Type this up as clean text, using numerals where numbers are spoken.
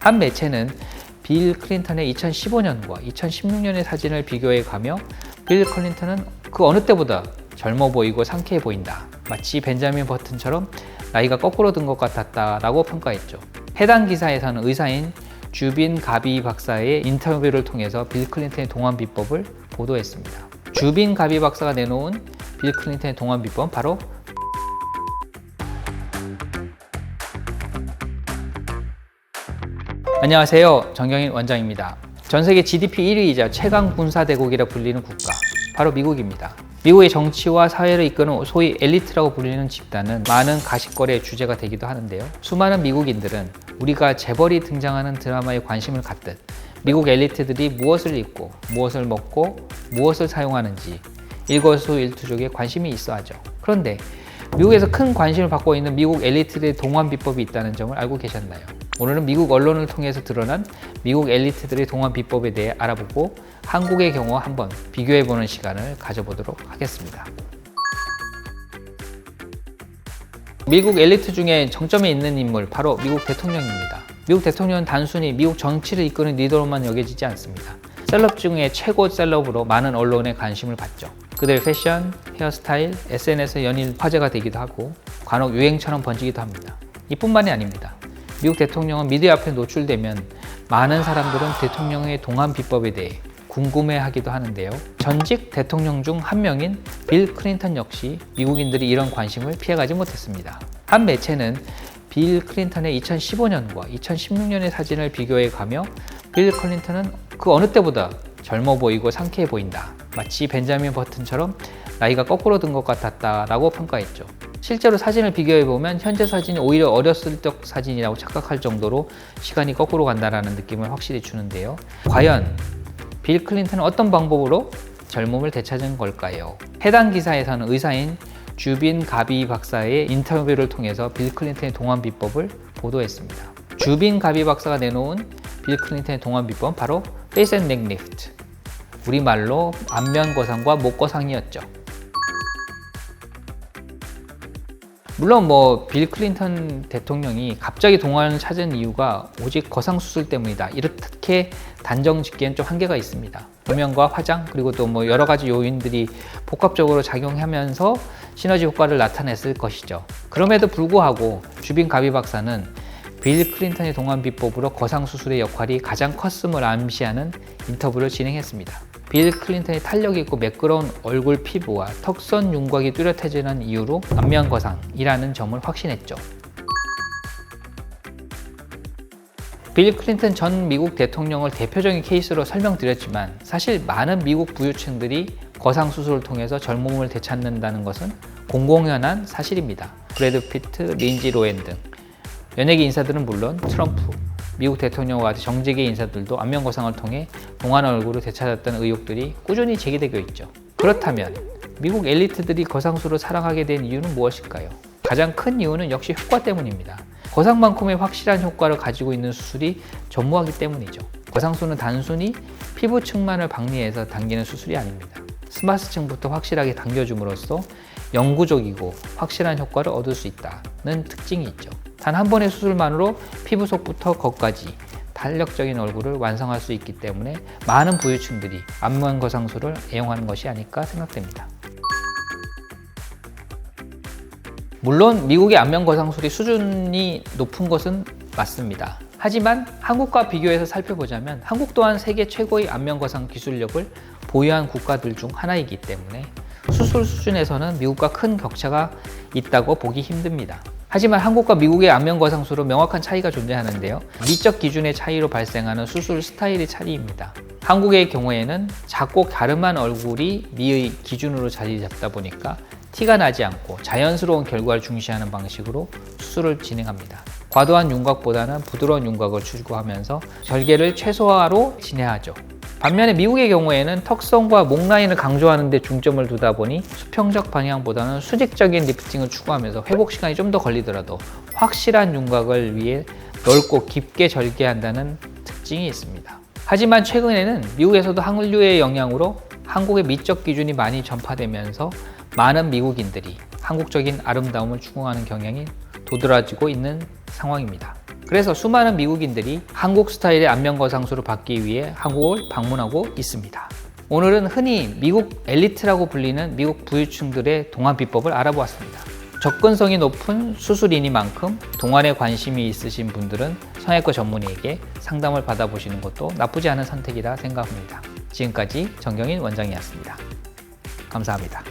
한 매체는 빌 클린턴의 2015년과 2016년의 사진을 비교해 가며 빌 클린턴은 그 어느 때보다 젊어 보이고 상쾌해 보인다. 마치 벤자민 버튼처럼 나이가 거꾸로 든 것 같았다라고 평가했죠. 해당 기사에서는 의사인 주빈 가비 박사의 인터뷰를 통해서 빌 클린턴의 동안 비법을 보도했습니다. 주빈 가비 박사가 내놓은 빌 클린턴의 동안 비법은 바로 안녕하세요. 정경인 원장입니다. 전세계 GDP 1위이자 최강 군사대국이라 불리는 국가, 바로 미국입니다. 미국의 정치와 사회를 이끄는 소위 엘리트라고 불리는 집단은 많은 가십거리의 주제가 되기도 하는데요. 수많은 미국인들은 우리가 재벌이 등장하는 드라마에 관심을 갖듯 미국 엘리트들이 무엇을 입고, 무엇을 먹고, 무엇을 사용하는지 일거수일투족에 관심이 있어 하죠. 그런데 미국에서 큰 관심을 받고 있는 미국 엘리트들의 동안 비법이 있다는 점을 알고 계셨나요? 오늘은 미국 언론을 통해서 드러난 미국 엘리트들의 동안 비법에 대해 알아보고 한국의 경우와 한번 비교해보는 시간을 가져보도록 하겠습니다. 미국 엘리트 중에 정점에 있는 인물, 바로 미국 대통령입니다. 미국 대통령은 단순히 미국 정치를 이끄는 리더로만 여겨지지 않습니다. 셀럽 중에 최고 셀럽으로 많은 언론의 관심을 받죠. 그들의 패션, 헤어스타일, SNS에 연일 화제가 되기도 하고 간혹 유행처럼 번지기도 합니다. 이뿐만이 아닙니다. 미국 대통령은 미디어 앞에 노출되면 많은 사람들은 대통령의 동안 비법에 대해 궁금해하기도 하는데요. 전직 대통령 중 한 명인 빌 클린턴 역시 미국인들이 이런 관심을 피해가지 못했습니다. 한 매체는 빌 클린턴의 2015년과 2016년의 사진을 비교해 가며 빌 클린턴은 그 어느 때보다 젊어 보이고 상쾌해 보인다. 마치 벤자민 버튼처럼 나이가 거꾸로 든 것 같았다라고 평가했죠. 실제로 사진을 비교해보면 현재 사진이 오히려 어렸을 적 사진이라고 착각할 정도로 시간이 거꾸로 간다는 느낌을 확실히 주는데요. 과연 빌 클린턴은 어떤 방법으로 젊음을 되찾은 걸까요? 해당 기사에서는 의사인 주빈 가비 박사의 인터뷰를 통해서 빌 클린턴의 동안 비법을 보도했습니다. 주빈 가비 박사가 내놓은 빌 클린턴의 동안 비법은 바로 페이스 앤 넥 리프트, 우리말로 안면 거상과 목 거상이었죠. 물론 빌 클린턴 대통령이 갑자기 동안을 찾은 이유가 오직 거상 수술 때문이다, 이렇게 단정 짓기엔 좀 한계가 있습니다. 조명과 화장, 그리고 또 여러 가지 요인들이 복합적으로 작용하면서 시너지 효과를 나타냈을 것이죠. 그럼에도 불구하고 주빈 가비 박사는 빌 클린턴의 동안 비법으로 거상 수술의 역할이 가장 컸음을 암시하는 인터뷰를 진행했습니다. 빌 클린턴이 탄력 있고 매끄러운 얼굴 피부와 턱선 윤곽이 뚜렷해지는 이유로 안면 거상이라는 점을 확신했죠. 빌 클린턴 전 미국 대통령을 대표적인 케이스로 설명드렸지만 사실 많은 미국 부유층들이 거상 수술을 통해서 젊음을 되찾는다는 것은 공공연한 사실입니다. 브래드 피트, 린지 로엔 등 연예계 인사들은 물론 트럼프, 미국 대통령과 같은 정재계 인사들도 안면 거상을 통해 동안 얼굴을 되찾았다는 의혹들이 꾸준히 제기되고 있죠. 그렇다면 미국 엘리트들이 거상술을 사랑하게 된 이유는 무엇일까요? 가장 큰 이유는 역시 효과 때문입니다. 거상만큼의 확실한 효과를 가지고 있는 수술이 전무하기 때문이죠. 거상술은 단순히 피부층만을 박리해서 당기는 수술이 아닙니다. 스마스층부터 확실하게 당겨줌으로써 영구적이고 확실한 효과를 얻을 수 있다는 특징이 있죠. 단 한 번의 수술만으로 피부 속부터 겉까지 탄력적인 얼굴을 완성할 수 있기 때문에 많은 부유층들이 안면 거상술을 애용하는 것이 아닐까 생각됩니다. 물론 미국의 안면 거상술이 수준이 높은 것은 맞습니다. 하지만 한국과 비교해서 살펴보자면 한국 또한 세계 최고의 안면 거상 기술력을 보유한 국가들 중 하나이기 때문에 수술 수준에서는 미국과 큰 격차가 있다고 보기 힘듭니다. 하지만 한국과 미국의 안면 거상술은 명확한 차이가 존재하는데요. 미적 기준의 차이로 발생하는 수술 스타일의 차이입니다. 한국의 경우에는 작고 갸름한 얼굴이 미의 기준으로 자리 잡다 보니까 티가 나지 않고 자연스러운 결과를 중시하는 방식으로 수술을 진행합니다. 과도한 윤곽보다는 부드러운 윤곽을 추구하면서 절개를 최소화로 진행하죠. 반면에 미국의 경우에는 턱선과 목 라인을 강조하는 데 중점을 두다 보니 수평적 방향보다는 수직적인 리프팅을 추구하면서 회복 시간이 좀 더 걸리더라도 확실한 윤곽을 위해 넓고 깊게 절개한다는 특징이 있습니다. 하지만 최근에는 미국에서도 한류의 영향으로 한국의 미적 기준이 많이 전파되면서 많은 미국인들이 한국적인 아름다움을 추구하는 경향이 도드라지고 있는 상황입니다. 그래서 수많은 미국인들이 한국 스타일의 안면 거상술을 받기 위해 한국을 방문하고 있습니다. 오늘은 흔히 미국 엘리트라고 불리는 미국 부유층들의 동안 비법을 알아보았습니다. 접근성이 높은 수술이니만큼 동안에 관심이 있으신 분들은 성형외과 전문의에게 상담을 받아보시는 것도 나쁘지 않은 선택이라 생각합니다. 지금까지 정경인 원장이었습니다. 감사합니다.